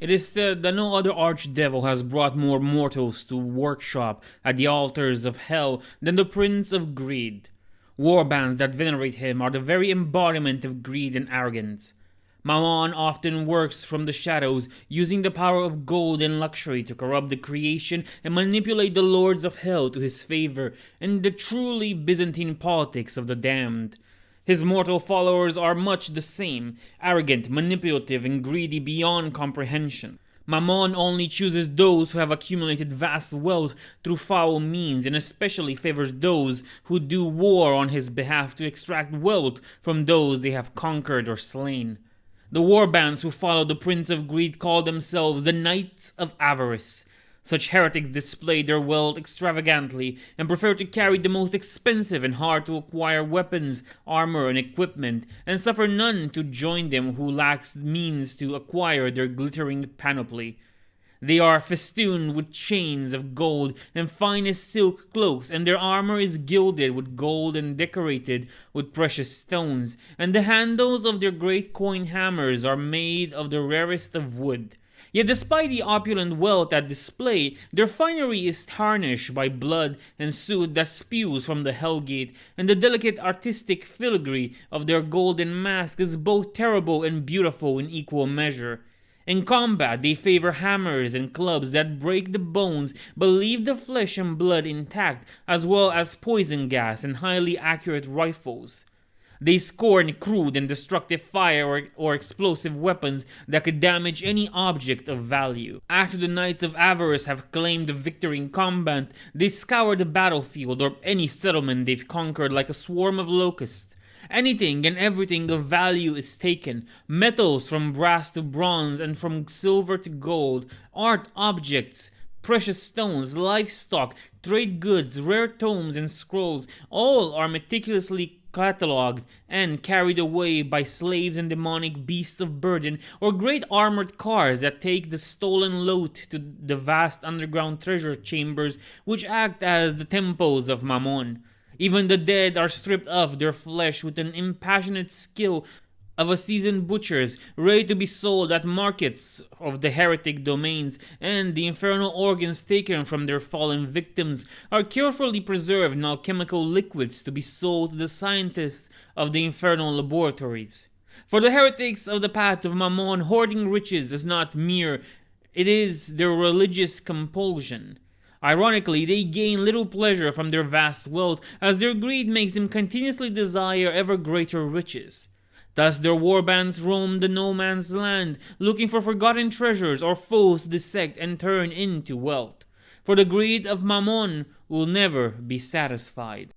It is said that no other archdevil has brought more mortals to workshop at the altars of hell than the Prince of Greed. Warbands that venerate him are the very embodiment of greed and arrogance. Mammon often works from the shadows, using the power of gold and luxury to corrupt the creation and manipulate the lords of hell to his favor in the truly Byzantine politics of the damned. His mortal followers are much the same, arrogant, manipulative, and greedy beyond comprehension. Mammon only chooses those who have accumulated vast wealth through foul means, and especially favors those who do war on his behalf to extract wealth from those they have conquered or slain. The warbands who follow the Prince of Greed call themselves the Knights of Avarice. Such heretics display their wealth extravagantly and prefer to carry the most expensive and hard-to-acquire weapons, armor, and equipment, and suffer none to join them who lacks means to acquire their glittering panoply. They are festooned with chains of gold and finest silk cloaks, and their armor is gilded with gold and decorated with precious stones, and the handles of their great coin hammers are made of the rarest of wood. Yet despite the opulent wealth at display, their finery is tarnished by blood and soot that spews from the Hellgate, and the delicate artistic filigree of their golden mask is both terrible and beautiful in equal measure. In combat, they favor hammers and clubs that break the bones but leave the flesh and blood intact, as well as poison gas and highly accurate rifles. They scorn crude and destructive fire or explosive weapons that could damage any object of value. After the Knights of Avarice have claimed the victory in combat, they scour the battlefield or any settlement they've conquered like a swarm of locusts. Anything and everything of value is taken, metals from brass to bronze and from silver to gold, art objects, precious stones, livestock, trade goods, rare tomes and scrolls, all are meticulously catalogued and carried away by slaves and demonic beasts of burden, or great armored cars that take the stolen loot to the vast underground treasure chambers which act as the temples of Mammon. Even the dead are stripped of their flesh with an impassionate skill of a seasoned butchers, ready to be sold at markets of the heretic domains, and the infernal organs taken from their fallen victims are carefully preserved in alchemical liquids to be sold to the scientists of the infernal laboratories. For the heretics of the path of Mammon, hoarding riches is not mere, it is their religious compulsion. Ironically, they gain little pleasure from their vast wealth, as their greed makes them continuously desire ever greater riches. Thus their warbands roam the no man's land, looking for forgotten treasures or foes to dissect and turn into wealth. For the greed of Mammon will never be satisfied.